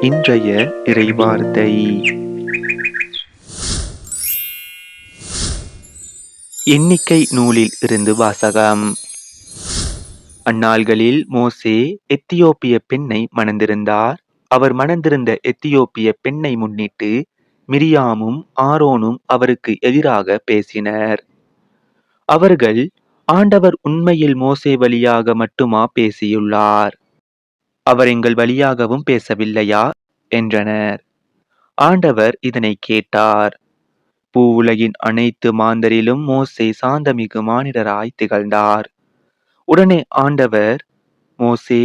இன்றைய இறைவார்த்தை. எண்ணிக்கை நூலில் இருந்து வாசகம். அந்நாள்களில் மோசே எத்தியோப்பிய பெண்ணை மணந்திருந்தார். அவர் மணந்திருந்த எத்தியோப்பிய பெண்ணை முன்னிட்டு மிரியாமும் ஆரோனும் அவருக்கு எதிராக பேசினர். அவர்கள், ஆண்டவர் உண்மையில் மோசே வழியாக மட்டுமா பேசியுள்ளார்? அவர் எங்கள் வழியாகவும் பேசவில்லையா என்றனர். ஆண்டவர் இதனை கேட்டார். பூவுலகின் அனைத்து மாந்தரிலும் மோசே சாந்தமிகு மானிடராய் திகழ்ந்தார். உடனே ஆண்டவர் மோசே,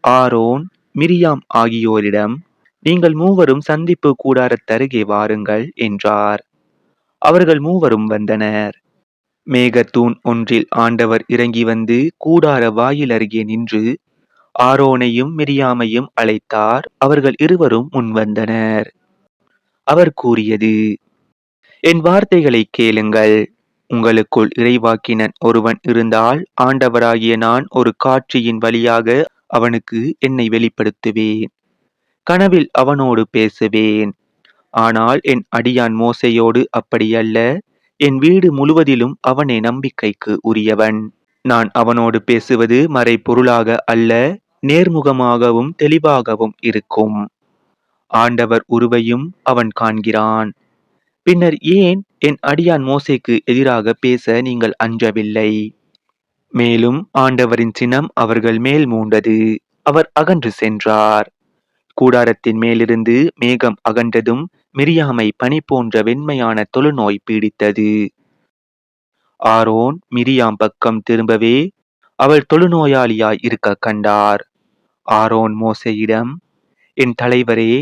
ஆரோன், மிரியாம் ஆகியோரிடம், நீங்கள் மூவரும் சந்திப்பு கூடாரத்தருகே வாருங்கள் என்றார். அவர்கள் மூவரும் வந்தனர். மேகத்தூண் ஒன்றில் ஆண்டவர் இறங்கி வந்து கூடார வாயில் அருகே நின்று ஆரோனையும் மிரியாமையும் அழைத்தார். அவர்கள் இருவரும் முன்வந்தனர். அவர் கூறியது: என் வார்த்தைகளை கேளுங்கள். உங்களுக்குள் இறைவாக்கினன் ஒருவன் இருந்தால், ஆண்டவராகிய நான் ஒரு காட்சியின் வழியாக அவனுக்கு என்னை வெளிப்படுத்துவேன். கனவில் அவனோடு பேசுவேன். ஆனால் என் அடியான் மோசேயோடு அப்படியல்ல. என் வீடு முழுவதிலும் அவனே நம்பிக்கைக்கு உரியவன். நான் அவனோடு பேசுவது மறைபொருளாக அல்ல, நேர்முகமாகவும் தெளிவாகவும் இருக்கும். ஆண்டவர் உருவையும் அவன் காண்கிறான். பின்னர் ஏன் என் அடியான் மோசேக்கு எதிராக பேச நீங்கள் அஞ்சவில்லை? மேலும் ஆண்டவரின் சினம் அவர்கள் மேல் மூண்டது. அவர் அகன்று சென்றார். கூடாரத்தின் மேலிருந்து மேகம் அகன்றதும் மிரியாமை பனி போன்ற வெண்மையான தொழுநோய் பீடித்தது. ஆரோன் மிரியாம் பக்கம் திரும்பவே அவள் தொழுநோயாளியாய் இருக்க கண்டார். ஆரோன் மோசேயிடம், என் தலைவரே,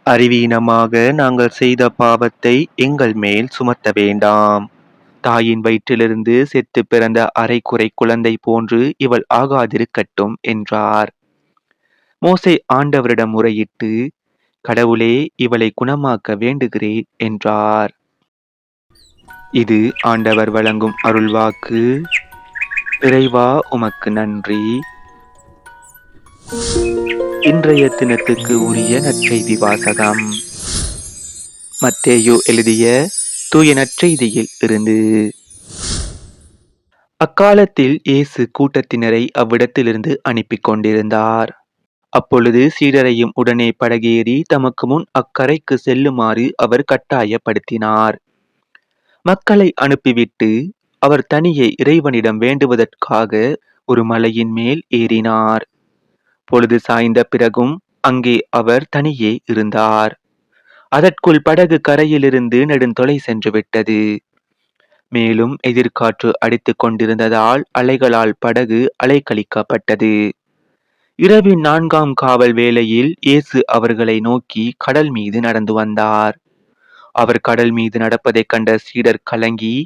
அறிவீனமாக நாங்கள் செய்த பாவத்தை எங்கள் மேல் சுமத்த வேண்டாம். தாயின் வயிற்றிலிருந்து செத்து பிறந்த அரைக்குறை குழந்தை போன்று இவள் ஆகாதிருக்கட்டும் என்றார். மோசே ஆண்டவரிடம் முறையிட்டு, கடவுளே, இவளை குணமாக்க வேண்டுகிறேன் என்றார். இது ஆண்டவர் வழங்கும் அருள்வாக்கு. இறைவா, உமக்கு நன்றி. இன்றைய தினத்துக்கு உரிய நற்செய்தி வாசகம். மத்தேயு எழுதிய தூய நற்செய்தியில் இருந்து. அக்காலத்தில் இயேசு கூட்டத்தினரை அவ்விடத்திலிருந்து அனுப்பி கொண்டிருந்தார். அப்பொழுது சீடரையும் உடனே படகேறி தமக்கு முன் அக்கரைக்கு செல்லுமாறு அவர் கட்டாயப்படுத்தினார். மக்களை அனுப்பிவிட்டு அவர் தனியே இறைவனிடம் வேண்டுவதற்காக ஒரு மலையின் மேல் ஏறினார். பொழுது சாய்ந்த பிறகும் அங்கே அவர் தனியே இருந்தார். அதற்குள் படகு கரையிலிருந்து நெடுந்தொலை சென்று விட்டது. மேலும் எதிர்காற்று அடித்துக் கொண்டிருந்ததால் அலைகளால் படகு அலைக்கழிக்கப்பட்டது. இரவின் 4ஆம் காவல் வேளையில் இயேசு அவர்களை நோக்கி கடல் மீது நடந்து வந்தார். அவர் கடல் மீது நடப்பதைக் கண்ட சீடர் கலங்கி,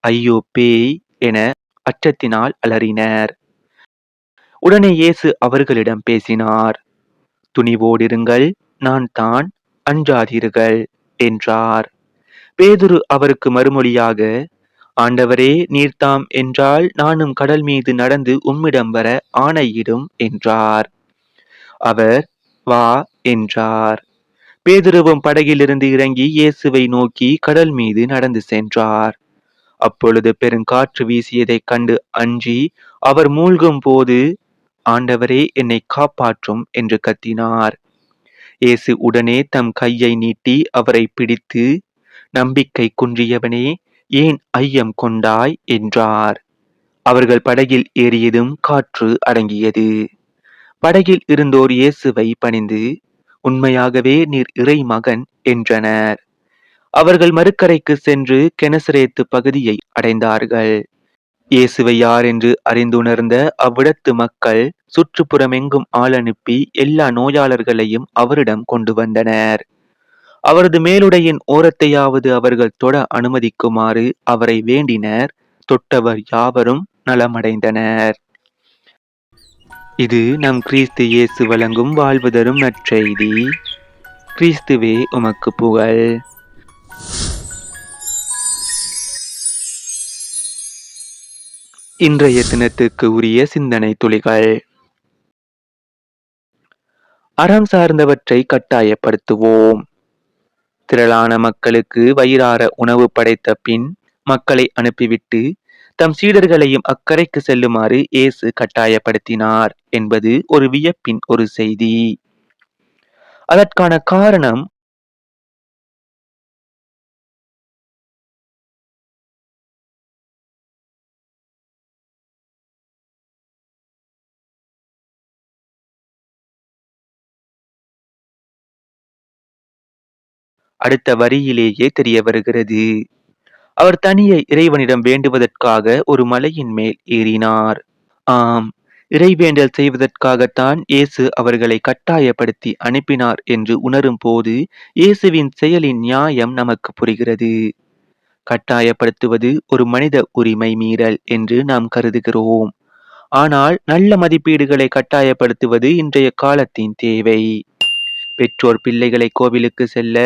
ஐயோ பேய் என அச்சத்தினால் அலறினர். உடனே இயேசு அவர்களிடம் பேசினார். துணிவோடிருங்கள், நான் தான், அஞ்சாதீர்கள் என்றார். பேதுரு அவருக்கு மறுமொழியாக, ஆண்டவரே, நீர்தாம் என்றால் நானும் கடல் மீது நடந்து உம்மிடம் வர ஆணையிடும் என்றார். அவர், வா என்றார். பேதுருவும் படகிலிருந்து இறங்கி இயேசுவை நோக்கி கடல் மீது நடந்து சென்றார். அப்பொழுது பெருங்காற்று வீசியதைக் கண்டு அஞ்சி அவர் மூழ்கும் போது, ஆண்டவரே, என்னை காப்பாற்றும் என்று கத்தினார். இயேசு உடனே தம் கையை நீட்டி அவரை பிடித்து, நம்பிக்கை குன்றியவனே, ஏன் ஐயம் கொண்டாய் என்றார். அவர்கள் படகில் ஏறியதும் காற்று அடங்கியது. படகில் இருந்தோர் இயேசுவை பணிந்து, உண்மையாகவே நீர் இறை மகன் என்றனர். அவர்கள் மறுக்கரைக்கு சென்று கெனசரேத்து பகுதியை அடைந்தார்கள். இயேசுவை யார் என்று அறிந்துணர்ந்த அவ்விடத்து மக்கள் சுற்றுப்புறமெங்கும் ஆள் அனுப்பி எல்லா நோயாளர்களையும் அவரிடம் கொண்டு வந்தனர். அவரது மேலுடையின் ஓரத்தையாவது அவர்கள் தொட அனுமதிக்குமாறு அவரை வேண்டினர். தொட்டவர் யாவரும் நலமடைந்தனர். இது நம் கிறிஸ்து இயேசு வழங்கும் வாழ்வு தரும் நற்செய்தி. கிறிஸ்துவே உமக்கு புகழ். இன்றைய தினத்துக்கு உரிய சிந்தனை துளிகள். அறம் சார்ந்தவற்றை கட்டாயப்படுத்துவோம். திரளான மக்களுக்கு வயிறார உணவு படைத்த பின் மக்களை அனுப்பிவிட்டு தம் சீடர்களையும் அக்கரைக்கு செல்லுமாறு இயேசு கட்டாயப்படுத்தினார் என்பது ஒரு வியப்பின் ஒரு செய்தி. அதற்கான காரணம் அடுத்த வரியிலேயே தெரிய வருகிறது. அவர் தனியே இறைவனிடம் வேண்டுவதற்காக ஒரு மலையின் மேல் ஏறினார். ஆம், இறைவேண்டல் செய்வதற்காகத்தான் இயேசு அவர்களை கட்டாயப்படுத்தி அனுப்பினார் என்று உணரும் போது இயேசுவின் செயலின் நியாயம் நமக்கு புரிகிறது. கட்டாயப்படுத்துவது ஒரு மனித உரிமை மீறல் என்று நாம் கருதுகிறோம். ஆனால் நல்ல மதிப்பீடுகளை கட்டாயப்படுத்துவது இன்றைய காலத்தின் தேவை. பெற்றோர் பிள்ளைகளை கோவிலுக்கு செல்ல,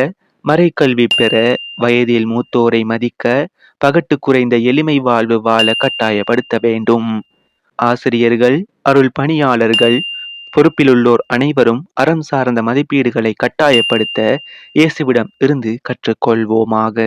மறைக்கல்வி பெற, வயதில் மூத்தோரை மதிக்க, பகட்டு குறைந்த எளிமை வாழ்வு வாழ கட்டாயப்படுத்த வேண்டும். ஆசிரியர்கள், அருள் பணியாளர்கள், பொறுப்பிலுள்ளோர் அனைவரும் அறம் சார்ந்த மதிப்பீடுகளை கட்டாயப்படுத்த இயேசுவிடம் இருந்து கற்றுக்கொள்வோமாக.